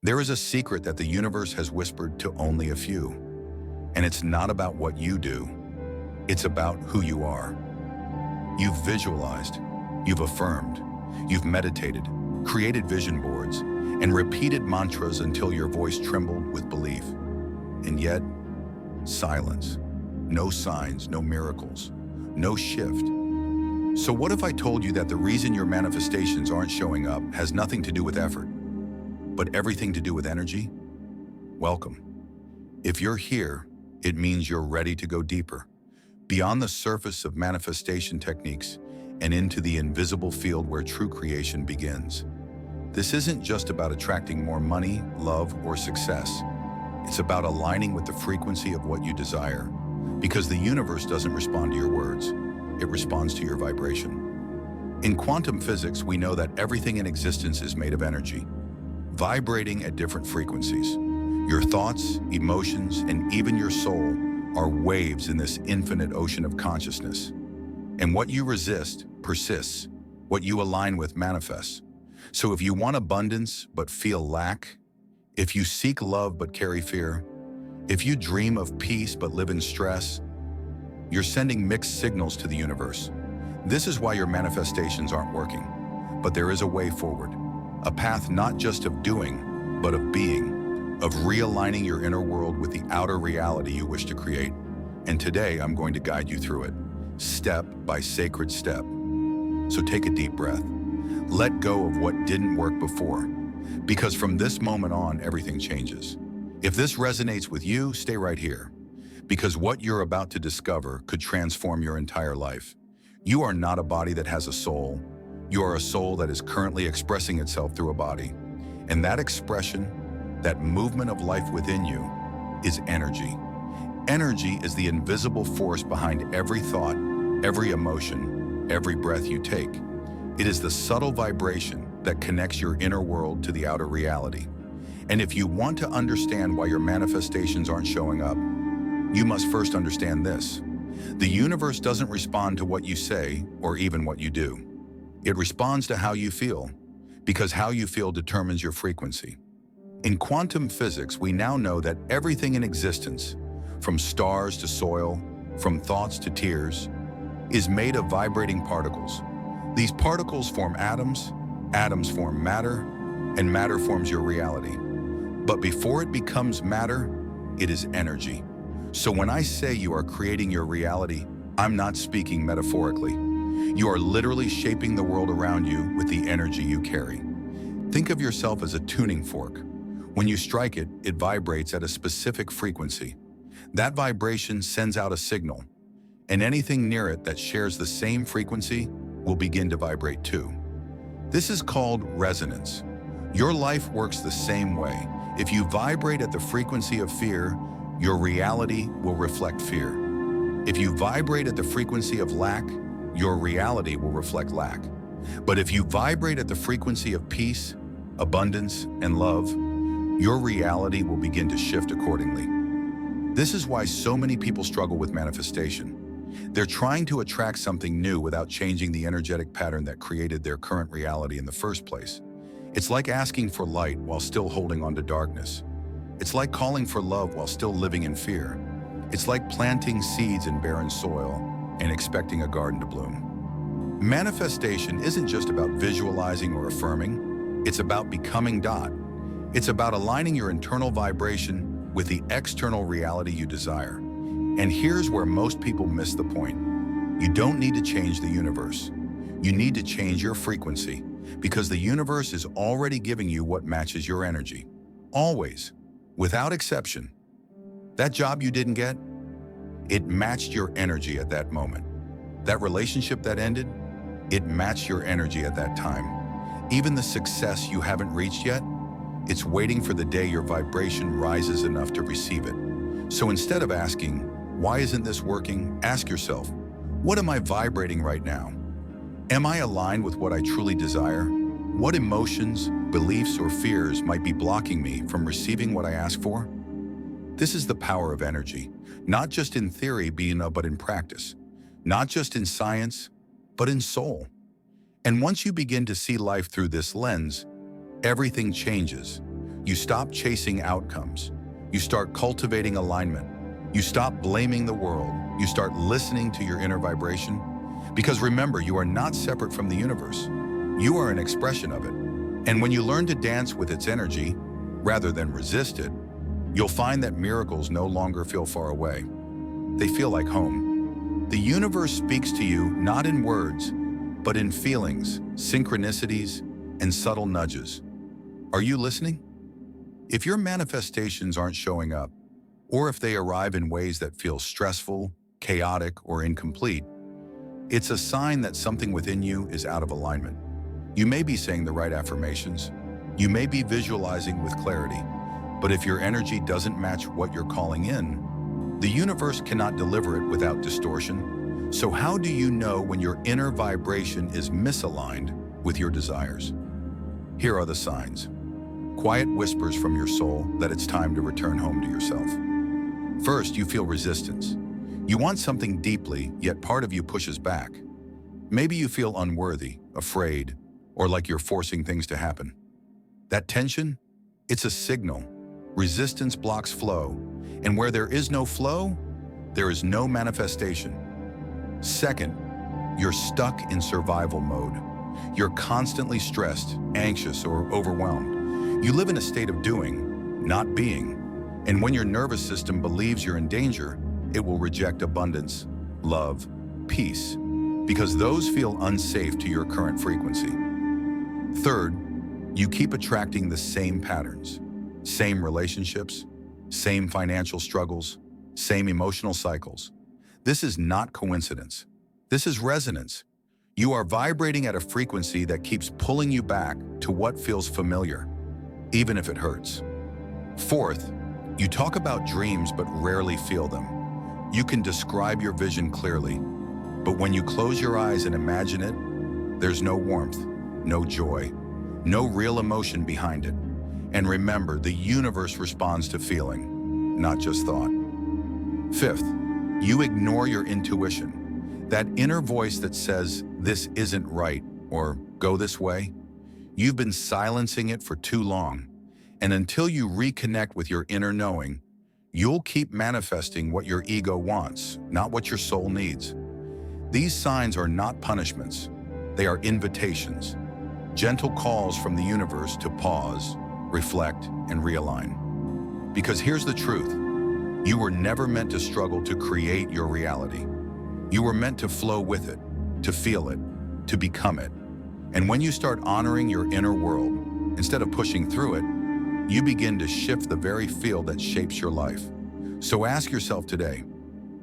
There is a secret that the universe has whispered to only a few, and it's not about what you do, it's about who you are. You've visualized, you've affirmed, you've meditated, created vision boards, and repeated mantras until your voice trembled with belief. And yet, silence. No signs, no miracles, no shift. So what if I told you that the reason your manifestations aren't showing up has nothing to do with effort, but everything to do with energy? Welcome. If you're here, it means you're ready to go deeper, beyond the surface of manifestation techniques and into the invisible field where true creation begins. This isn't just about attracting more money, love, or success. It's about aligning with the frequency of what you desire, because the universe doesn't respond to your words, it responds to your vibration. In quantum physics, we know that everything in existence is made of energy, vibrating at different frequencies. Your thoughts, emotions, and even your soul are waves in this infinite ocean of consciousness. And what you resist persists, what you align with manifests. So if you want abundance but feel lack, if you seek love but carry fear, if you dream of peace but live in stress, you're sending mixed signals to the universe. This is why your manifestations aren't working. But there is a way forward, a path not just of doing, but of being, of realigning your inner world with the outer reality you wish to create. And today I'm going to guide you through it, step by sacred step. So take a deep breath. Let go of what didn't work before, because from this moment on, everything changes. If this resonates with you, stay right here, because what you're about to discover could transform your entire life. You are not a body that has a soul. You are a soul that is currently expressing itself through a body. And that expression, that movement of life within you, is energy. Energy is the invisible force behind every thought, every emotion, every breath you take. It is the subtle vibration that connects your inner world to the outer reality. And if you want to understand why your manifestations aren't showing up, you must first understand this. The universe doesn't respond to what you say or even what you do. It responds to how you feel, because how you feel determines your frequency. In quantum physics, we now know that everything in existence, from stars to soil, from thoughts to tears, is made of vibrating particles. These particles form atoms, atoms form matter, and matter forms your reality. But before it becomes matter, it is energy. So when I say you are creating your reality, I'm not speaking metaphorically. You are literally shaping the world around you with the energy you carry. Think of yourself as a tuning fork. When you strike it, it vibrates at a specific frequency. That vibration sends out a signal, and anything near it that shares the same frequency will begin to vibrate too. This is called resonance. Your life works the same way. If you vibrate at the frequency of fear, your reality will reflect fear. If you vibrate at the frequency of lack, your reality will reflect lack. But if you vibrate at the frequency of peace, abundance, and love, your reality will begin to shift accordingly. This is why so many people struggle with manifestation. They're trying to attract something new without changing the energetic pattern that created their current reality in the first place. It's like asking for light while still holding on to darkness. It's like calling for love while still living in fear. It's like planting seeds in barren soil and expecting a garden to bloom. Manifestation isn't just about visualizing or affirming. It's about becoming dot. It's about aligning your internal vibration with the external reality you desire. And here's where most people miss the point. You don't need to change the universe. You need to change your frequency, because the universe is already giving you what matches your energy. Always, without exception. That job you didn't get, it matched your energy at that moment. That relationship that ended, it matched your energy at that time. Even the success you haven't reached yet, it's waiting for the day your vibration rises enough to receive it. So instead of asking, why isn't this working? Ask yourself, what am I vibrating right now? Am I aligned with what I truly desire? What emotions, beliefs, or fears might be blocking me from receiving what I ask for? This is the power of energy, not just in theory, but in practice. Not just in science, but in soul. And once you begin to see life through this lens, everything changes. You stop chasing outcomes. You start cultivating alignment. You stop blaming the world. You start listening to your inner vibration. Because remember, you are not separate from the universe. You are an expression of it. And when you learn to dance with its energy, rather than resist it, you'll find that miracles no longer feel far away. They feel like home. The universe speaks to you not in words, but in feelings, synchronicities, and subtle nudges. Are you listening? If your manifestations aren't showing up, or if they arrive in ways that feel stressful, chaotic, or incomplete, it's a sign that something within you is out of alignment. You may be saying the right affirmations. You may be visualizing with clarity. But if your energy doesn't match what you're calling in, the universe cannot deliver it without distortion. So how do you know when your inner vibration is misaligned with your desires? Here are the signs. Quiet whispers from your soul that it's time to return home to yourself. First, you feel resistance. You want something deeply, yet part of you pushes back. Maybe you feel unworthy, afraid, or like you're forcing things to happen. That tension, it's a signal. Resistance blocks flow, and where there is no flow, there is no manifestation. Second, you're stuck in survival mode. You're constantly stressed, anxious, or overwhelmed. You live in a state of doing, not being. And when your nervous system believes you're in danger, it will reject abundance, love, peace, because those feel unsafe to your current frequency. Third, you keep attracting the same patterns, same relationships, same financial struggles, same emotional cycles. This is not coincidence. This is resonance. You are vibrating at a frequency that keeps pulling you back to what feels familiar, even if it hurts. Fourth, you talk about dreams but rarely feel them. You can describe your vision clearly, but when you close your eyes and imagine it, there's no warmth, no joy, no real emotion behind it. And remember, the universe responds to feeling, not just thought. Fifth, you ignore your intuition. That inner voice that says, this isn't right, or go this way. You've been silencing it for too long. And until you reconnect with your inner knowing, you'll keep manifesting what your ego wants, not what your soul needs. These signs are not punishments. They are invitations, gentle calls from the universe to pause, reflect, and realign. Because here's the truth. You were never meant to struggle to create your reality. You were meant to flow with it, to feel it, to become it. And when you start honoring your inner world, instead of pushing through it, you begin to shift the very field that shapes your life. So ask yourself today,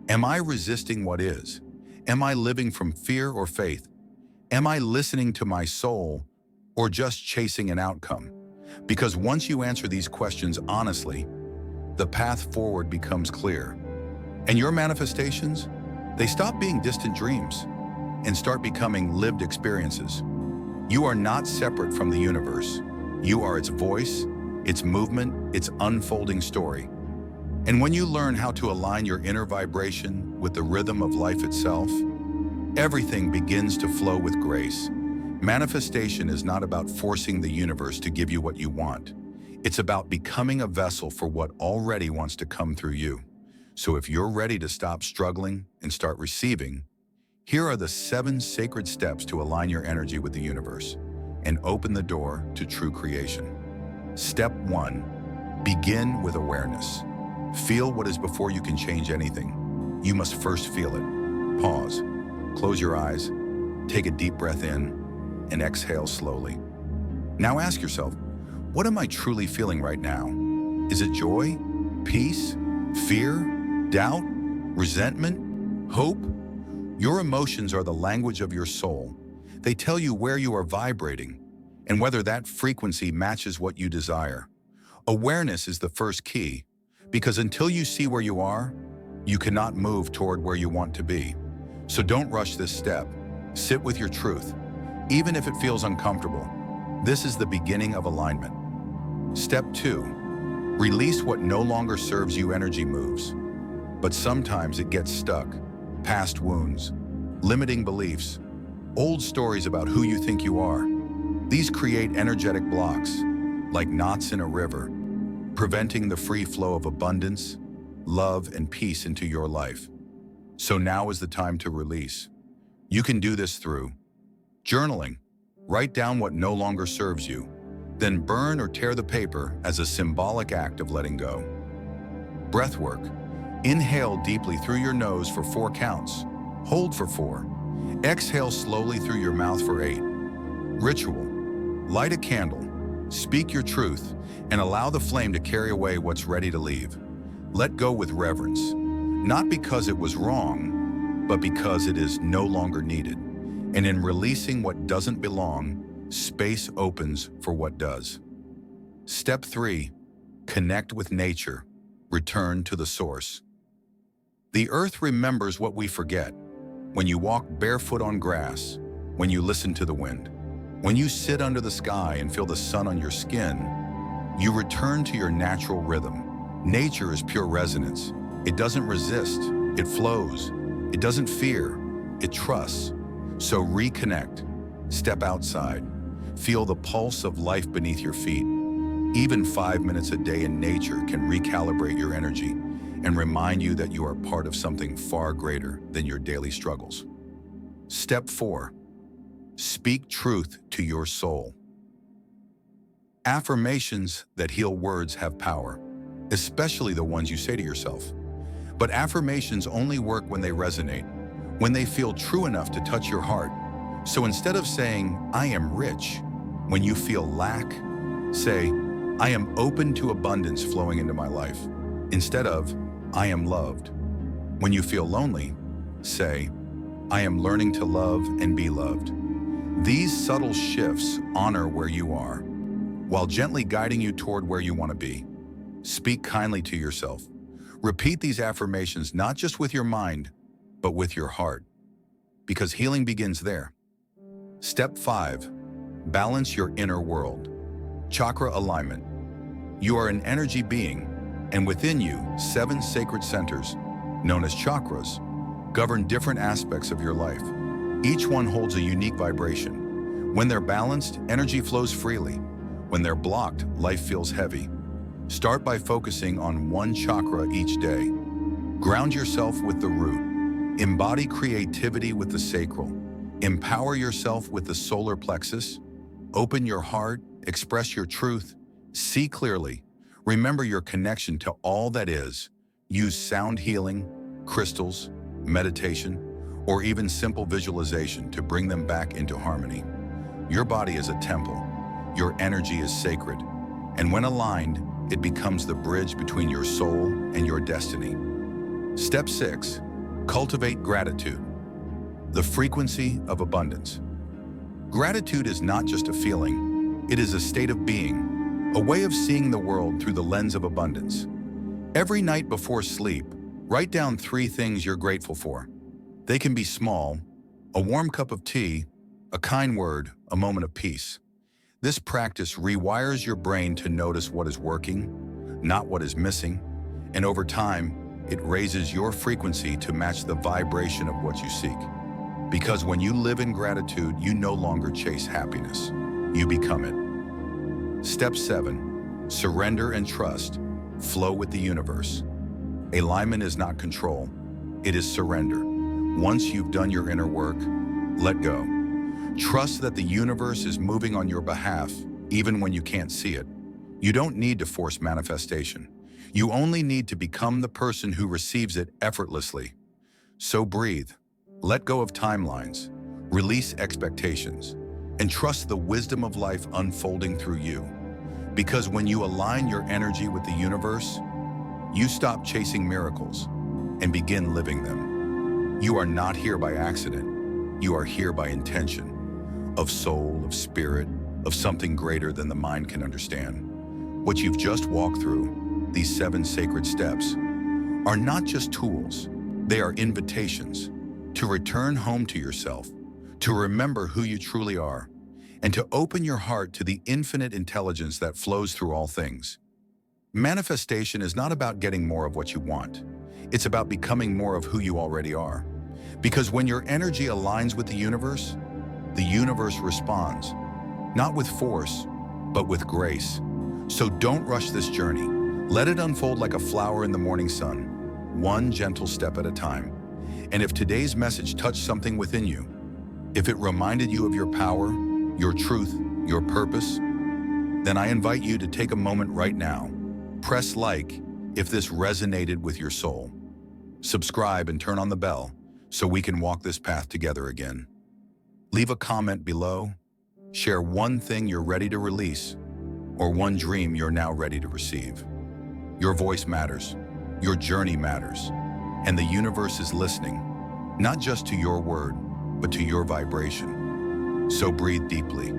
am I resisting what is? Am I living from fear or faith? Am I listening to my soul or just chasing an outcome? Because once you answer these questions honestly, the path forward becomes clear. And your manifestations, they stop being distant dreams and start becoming lived experiences. You are not separate from the universe. You are its voice, its movement, its unfolding story. And when you learn how to align your inner vibration with the rhythm of life itself, everything begins to flow with grace. Manifestation is not about forcing the universe to give you what you want. It's about becoming a vessel for what already wants to come through you. So if you're ready to stop struggling and start receiving, here are the 7 sacred steps to align your energy with the universe and open the door to true creation. Step 1, begin with awareness. Feel what is before you can change anything. You must first feel it. Pause, close your eyes, take a deep breath in, and exhale slowly. Now ask yourself, what am I truly feeling right now? Is it joy, peace, fear, doubt, resentment, hope? Your emotions are the language of your soul. They tell you where you are vibrating and whether that frequency matches what you desire. Awareness is the first key, because until you see where you are, you cannot move toward where you want to be. So don't rush this step. Sit with your truth, even if it feels uncomfortable. This is the beginning of alignment. Step 2, release what no longer serves you. Energy moves, but sometimes it gets stuck. Past wounds, limiting beliefs, old stories about who you think you are. These create energetic blocks. like knots in a river, preventing the free flow of abundance, love, and peace into your life. So now is the time to release. You can do this through journaling. Write down what no longer serves you, then burn or tear the paper as a symbolic act of letting go. Breath work. Inhale deeply through your nose for 4 counts. Hold for 4. Exhale slowly through your mouth for 8. Ritual. Light a candle, speak your truth, and allow the flame to carry away what's ready to leave. Let go with reverence, not because it was wrong, but because it is no longer needed. And in releasing what doesn't belong, space opens for what does. Step 3. Connect with nature. Return to the source. The earth remembers what we forget. When you walk barefoot on grass, when you listen to the wind, when you sit under the sky and feel the sun on your skin, you return to your natural rhythm. Nature is pure resonance. It doesn't resist, it flows. It doesn't fear, it trusts. So reconnect, step outside, feel the pulse of life beneath your feet. Even 5 minutes a day in nature can recalibrate your energy and remind you that you are part of something far greater than your daily struggles. Step 4. Speak truth to your soul. Affirmations that heal words have power, especially the ones you say to yourself. But affirmations only work when they resonate, when they feel true enough to touch your heart. So instead of saying, "I am rich," when you feel lack, say, "I am open to abundance flowing into my life." Instead of, "I am loved." When you feel lonely, say, "I am learning to love and be loved." These subtle shifts honor where you are, while gently guiding you toward where you want to be. Speak kindly to yourself. Repeat these affirmations not just with your mind, but with your heart, because healing begins there. Step 5. Balance your inner world. Chakra alignment. You are an energy being, and within you, 7 sacred centers, known as chakras, govern different aspects of your life. Each one holds a unique vibration. When they're balanced, energy flows freely. When they're blocked, life feels heavy. Start by focusing on one chakra each day. Ground yourself with the root. Embody creativity with the sacral. Empower yourself with the solar plexus. Open your heart, express your truth, see clearly. Remember your connection to all that is. Use sound healing, crystals, meditation, or even simple visualization to bring them back into harmony. Your body is a temple. Your energy is sacred. And when aligned, it becomes the bridge between your soul and your destiny. Step 6. Cultivate gratitude. The frequency of abundance. Gratitude is not just a feeling, it is a state of being, a way of seeing the world through the lens of abundance. Every night before sleep, write down 3 things you're grateful for. They can be small: a warm cup of tea, a kind word, a moment of peace. This practice rewires your brain to notice what is working, not what is missing, and over time, it raises your frequency to match the vibration of what you seek. Because when you live in gratitude, you no longer chase happiness, you become it. Step 7. Surrender and trust. Flow with the universe. Alignment is not control, it is surrender. Once you've done your inner work, let go. Trust that the universe is moving on your behalf, even when you can't see it. You don't need to force manifestation. You only need to become the person who receives it effortlessly. So breathe, let go of timelines, release expectations, and trust the wisdom of life unfolding through you. Because when you align your energy with the universe, you stop chasing miracles and begin living them. You are not here by accident. You are here by intention. Of soul, of spirit, of something greater than the mind can understand. What you've just walked through, these 7 sacred steps, are not just tools, they are invitations to return home to yourself, to remember who you truly are, and to open your heart to the infinite intelligence that flows through all things. Manifestation is not about getting more of what you want. It's about becoming more of who you already are. Because when your energy aligns with the universe responds, not with force, but with grace. So don't rush this journey. Let it unfold like a flower in the morning sun, one gentle step at a time. And if today's message touched something within you, if it reminded you of your power, your truth, your purpose, then I invite you to take a moment right now. Press like if this resonated with your soul. Subscribe and turn on the bell so we can walk this path together again. Leave a comment below. Share one thing you're ready to release or one dream you're now ready to receive. Your voice matters. Your journey matters. And the universe is listening, not just to your word, but to your vibration. So breathe deeply,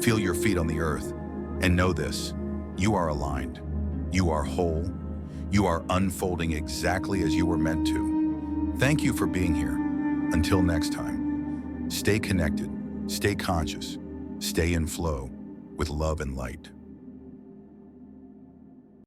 feel your feet on the earth, and know this: you are aligned, you are whole, you are unfolding exactly as you were meant to. Thank you for being here. Until next time, stay connected, stay conscious, stay in flow with love and light.